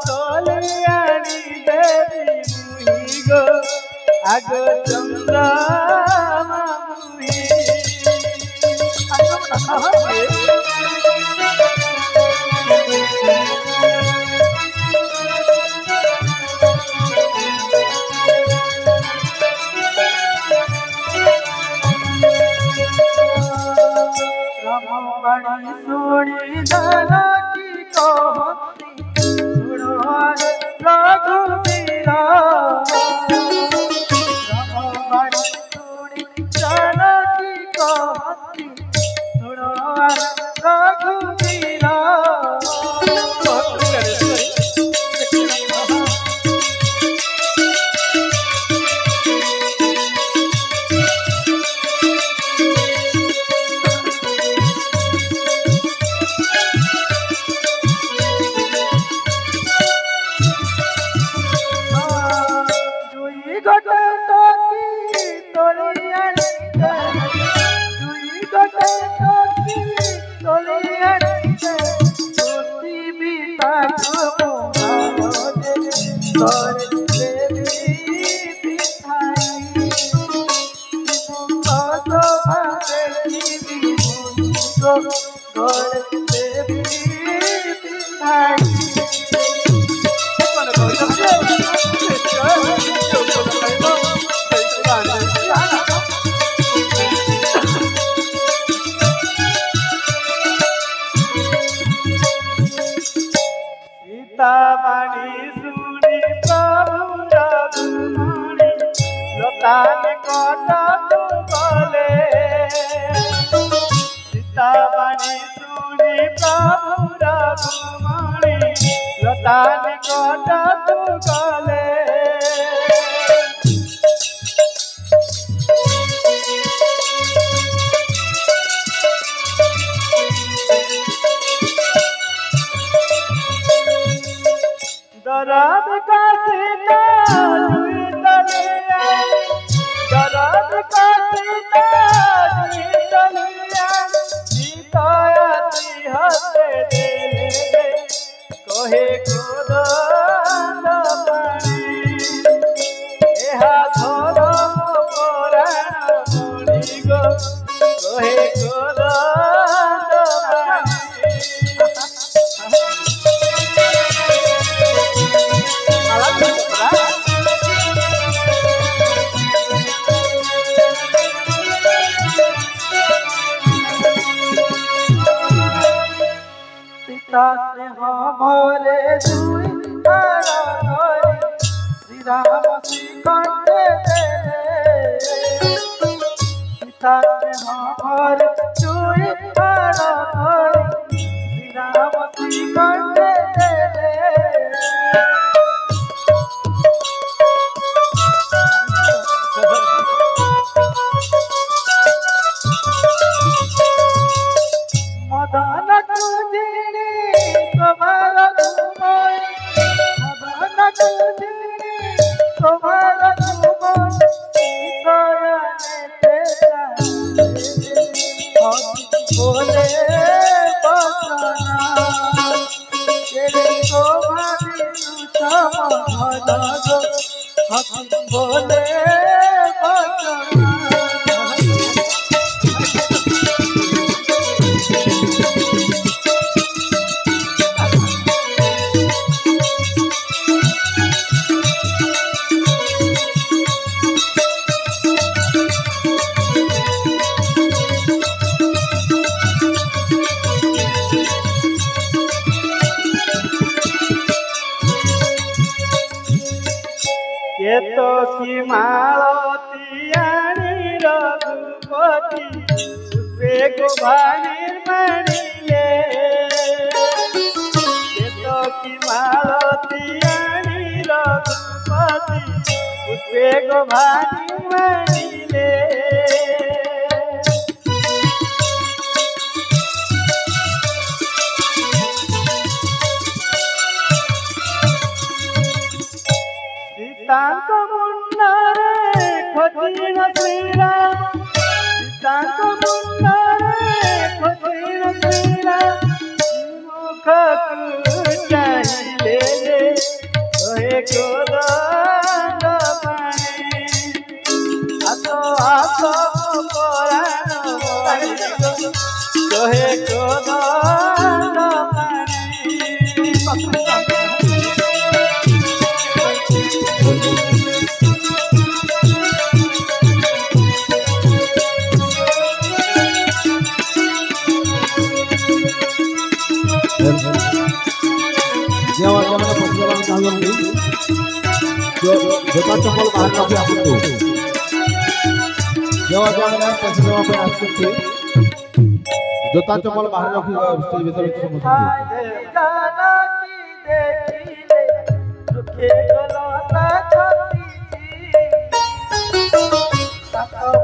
तोलियाणी देवी मुही गो आग चंद्रमा मुही रामवाणी सुनी दाना की कहती सुनो रघुवीर रामवाणी सुनी दाना की कहती सुनो रघुवीर सीतावाणी सुनी प्रभु रघुमणि लतान कटा तू गले सीतावाणी सुनी प्रभु रघुमणि लतान कटा तू गले दरद का सीता जुई तलिया दरद का सीता जुई तलिया सीता सिंहते दे कहे क्रोध पानी एहा धर्म पुराण मुनि गो कहे क्रोध हमारे दुई तारा घरे श्री राम श्रीकंठे सीता से हमारे दुई तारा घरे श्री राम श्रीकंठे मदन कुंजिनी तुम्हारा घुमाई मदन कुंजिनी तुम्हारा घुमाई सीताने तेरा बोले बसना तेरे को भाभी समाधान गो हक बोले बसना ये तो की मालतियानी रघुपति पुष्पे को भानी मणिले ये तो की मालतियानी रघुपति पुष्पे को भानी मणिले सीतांको मुन्नारे खोजिन श्रीराम सीतांको मुन्नारे खोजिन श्रीराम मुख चाहिए जेव्हा जेव्हा पसरवायला चालवली जोता चप्पल बाहेर काढली आपण तो जेव्हा जेव्हा पसरवा पे असते जोता चप्पल बाहेर रखी स्टेज भीतर समझते जाना की देखिले रुखे गलता छतीची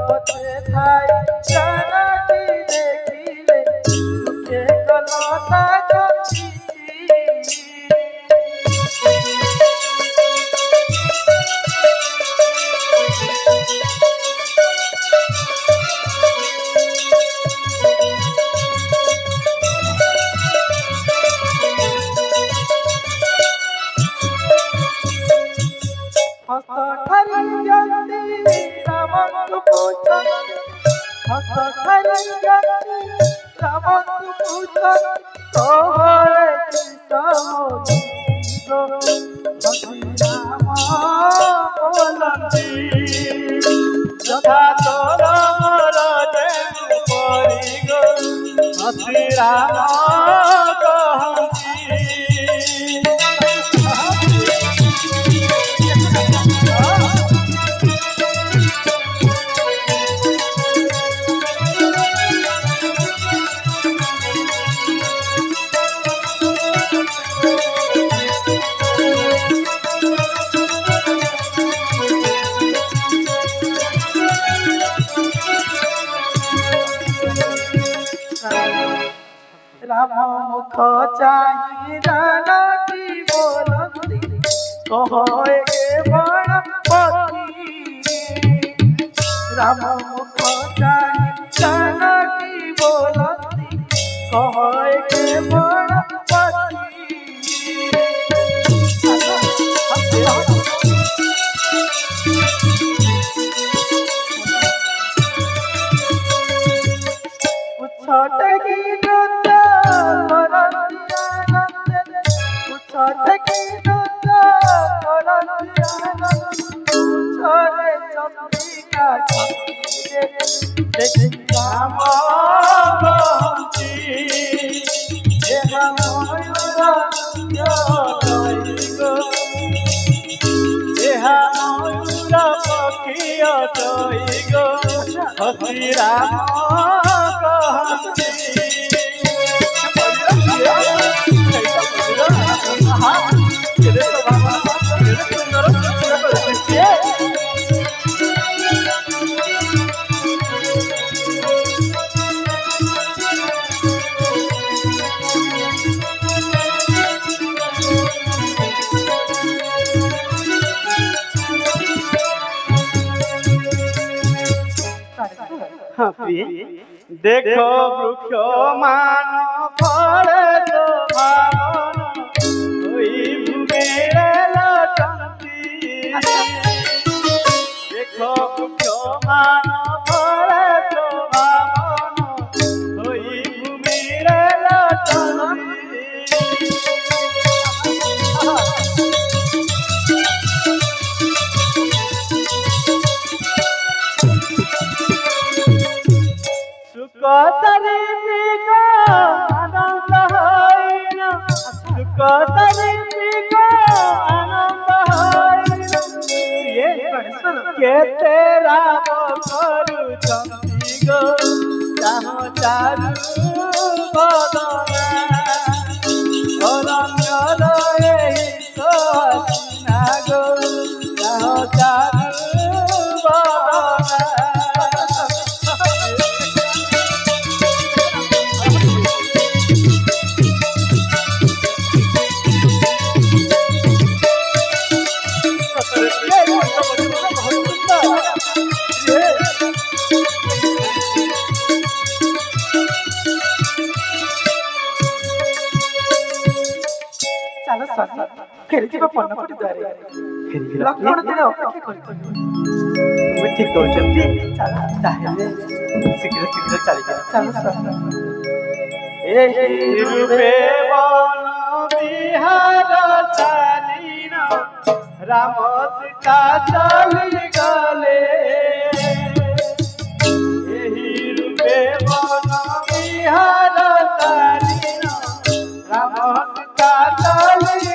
पछे थाई जाना की देखिले रुखे गलता छतीची श्री राम राम मुख चाही राना की बोलती कहे गणपति राम मुख चाही राना की बोलती कहे गणपति छोटे की श्री राम देखो वृक्ष मान फले शोभावन भूमिरे लटंती देखो वृक्ष मान फले शोभावन भूमिरे लटंती के तेरा करू चंदी गो चाहो चारू बदना अरण्य रहे सोना गो चाहो चारू बदना खेलिଯିबा पन्नपटी द्वारे लक्ष्मण तेरे अपेक्षा करथि तुम ठीक कहउछंती चल ताहेले शीघ्र शीघ्र चली जा चल एही रूपे वन विहार चालिन राम सीता चली गले एही रूपे वन विहार चालिन राम सीता चली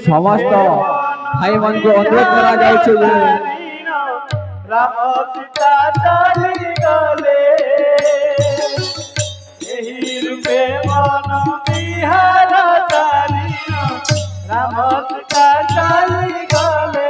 समस्त भाई मन को अनुरोध करा जाउछ जे राम सीता चली गले एही रूपे मन बिहार तारी राम सीता चली गले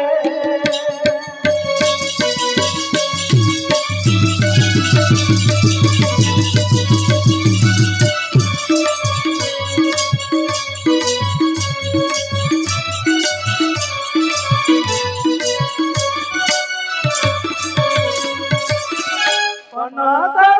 Another